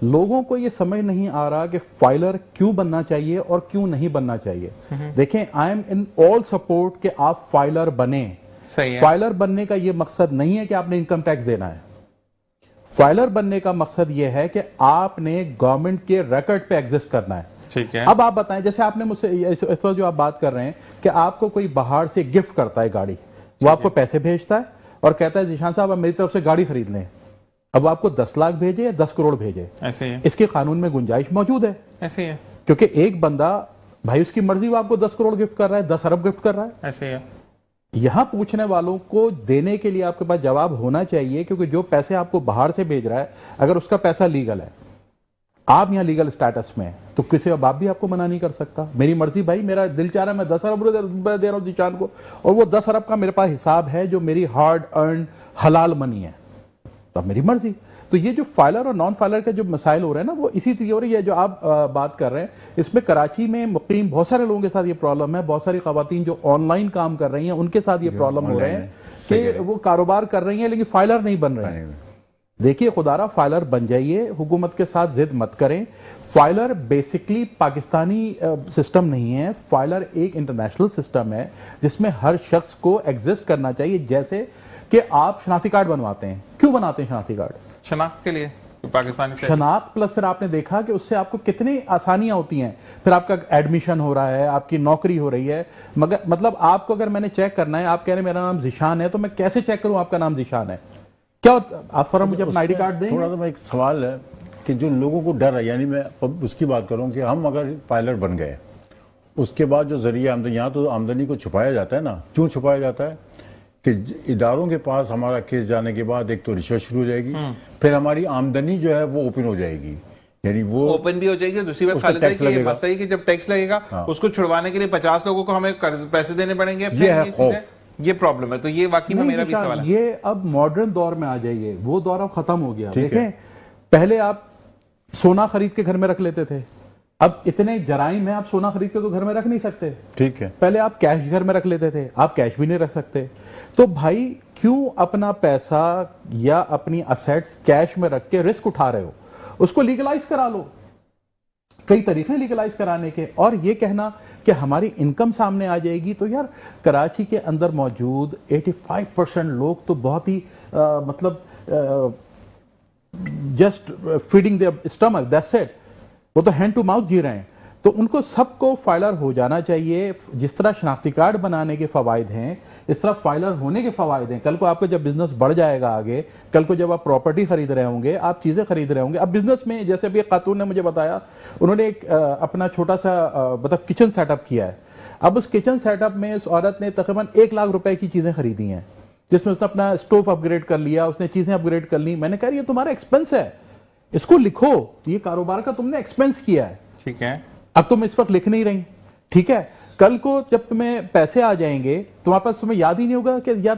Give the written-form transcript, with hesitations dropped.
لوگوں کو یہ سمجھ نہیں آ رہا کہ فائلر کیوں بننا چاہیے اور کیوں نہیں بننا چاہیے. دیکھیں I am in all support کہ آپ فائلر بنیں. فائلر بننے کا یہ مقصد نہیں ہے کہ آپ نے انکم ٹیکس دینا ہے. فائلر بننے کا مقصد یہ ہے کہ آپ نے گورنمنٹ کے ریکارڈ پہ ایگزسٹ کرنا ہے. اب آپ بتائیں, جیسے آپ نے مجھ سے اس وقت جو آپ بات کر رہے ہیں کہ آپ کو کوئی باہر سے گفٹ کرتا ہے گاڑی, وہ آپ کو پیسے بھیجتا ہے اور کہتا ہے ذیشان صاحب آپ میری طرف سے گاڑی خرید لیں. اب آپ کو 10 لاکھ بھیجے یا 10 کروڑ بھیجے, اس کے قانون میں گنجائش موجود ہے. ایسے ہے کیونکہ ایک بندہ بھائی اس کی مرضی وہ آپ کو 10 کروڑ گفٹ کر رہا ہے, 10 ارب گفٹ کر رہا ہے. ایسے ہے یہاں پوچھنے والوں کو دینے کے لیے آپ کے پاس جواب ہونا چاہیے, کیونکہ جو پیسے آپ کو باہر سے بھیج رہا ہے اگر اس کا پیسہ لیگل ہے, آپ یہاں لیگل سٹیٹس میں, تو کسی باپ بھی آپ کو منع نہیں کر سکتا. میری مرضی بھائی, میرا دل چاہ رہا ہے میں 10 ارب روپے دے رہا ہوں ذیشان کو, اور وہ 10 ارب کا میرے پاس حساب ہے جو میری ہارڈ ارنڈ حلال منی ہے, اب میری مرضی. تو یہ جو فائلر اور نان فائلر کے جو مسائل ہو رہے ہیں نا, وہ اسی طریقے ہو رہے ہیں. یہ جو آپ بات کر رہے ہیں اس میں کراچی میں مقیم بہت سارے لوگوں کے ساتھ یہ پرابلم ہے. بہت ساری خواتین جو آن لائن کام کر رہی ہیں ان کے ساتھ یہ پرابلم ہو رہے ہیں کہ وہ کاروبار کر رہی ہیں لیکن فائلر نہیں بن رہے ہیں. دیکھیے خدا را فائلر بن جائیے, حکومت کے ساتھ ضد مت کریں. فائلر بیسکلی پاکستانی سسٹم نہیں ہے, فائلر ایک انٹرنیشنل سسٹم ہے جس میں ہر شخص کو ایگزسٹ کرنا چاہیے. جیسے کہ آپ شناختی کارڈ بنواتے ہیں, کیوں بناتے ہیں شناختی کارڈ؟ شناخت کے لیے, پاکستانی شناخت پلس پھر آپ نے دیکھا کہ اس سے آپ کو کتنی آسانیاں ہوتی ہیں. پھر آپ کا ایڈمیشن ہو رہا ہے, آپ کی نوکری ہو رہی ہے. مگر مطلب آپ کو اگر میں نے چیک کرنا ہے, آپ کہہ رہے ہیں میرا نام ذیشان ہے, تو میں کیسے چیک کروں آپ کا نام ذیشان ہے؟ کیا آپ فوراً مجھے اپنا آئی ڈی کارڈ دیں. تھوڑا سا ایک سوال ہے کہ جو لوگوں کو ڈر ہے, یعنی میں اس کی بات کروں کہ ہم اگر فائلر بن گئے اس کے بعد جو ذریعہ آمدنی, یہاں تو آمدنی کو چھپایا جاتا ہے نا. کیوں چھپایا جاتا ہے؟ کہ اداروں کے پاس ہمارا کیس جانے کے بعد ایک تو رشوت شروع ہو جائے گی, پھر ہماری آمدنی جو ہے وہ اوپن ہو جائے گی, یعنی وہ اوپن بھی ہو جائے گی. دوسری بات خالد ہے کہ یہ مسئلہ ہے کہ جب ٹیکس لگے گا اس کو چھڑوانے کے لیے 50 لوگوں کو ہمیں پیسے دینے پڑیں گے. یہ پرابلم ہے. تو یہ واقعی میں میرا بھی سوال ہے. یہ اب ماڈرن دور میں آ جائیے, وہ دور اب ختم ہو گیا. دیکھیں پہلے آپ سونا خرید کے گھر میں رکھ لیتے تھے, اب اتنے جرائم ہیں آپ سونا خرید کے تو گھر میں رکھ نہیں سکتے. ٹھیک ہے, پہلے آپ کیش گھر میں رکھ لیتے تھے, آپ کیش بھی نہیں رکھ سکتے. تو بھائی کیوں اپنا پیسہ یا اپنی اسیٹس کیش میں رکھ کے رسک اٹھا رہے ہو؟ اس کو لیگلائز کرا لو. کئی طریقے لیگلائز کرانے کے. اور یہ کہنا کہ ہماری انکم سامنے آ جائے گی, تو یار کراچی کے اندر موجود 85% لوگ تو بہت ہی مطلب just feeding their stomach, that's it. وہ تو ہینڈ ٹو ماؤتھ جی رہے ہیں. تو ان کو سب کو فائلر ہو جانا چاہیے. جس طرح شناختی کارڈ بنانے کے فوائد ہیں اس طرح فائلر ہونے کے فوائد ہیں. کل کو آپ کا جب بزنس بڑھ جائے گا آگے, کل کو جب آپ پراپرٹی خرید رہے ہوں گے, آپ چیزیں خرید رہے ہوں گے. اب بزنس میں جیسے ابھی ایک خاتون نے مجھے بتایا, انہوں نے ایک اپنا چھوٹا سا مطلب کچن سیٹ اپ کیا ہے. اب اس کچن سیٹ اپ میں اس عورت نے تقریباً 1 لاکھ روپے کی چیزیں خریدی ہیں, جس میں اس نے اپنا اسٹوو اپ گریڈ کر لیا, اس نے چیزیں اپ گریڈ کر لی. میں نے کہا یہ تمہارا ایکسپنس ہے, اس کو لکھو, یہ کاروبار کا تم نے ایکسپنس کیا ہے. ٹھیک ہے, اب تم اس وقت لکھ نہیں رہی. ٹھیک ہے, کل کو جب تمہیں پیسے آ جائیں گے تمہارے پاس تمہیں یاد ہی نہیں ہوگا کہ یار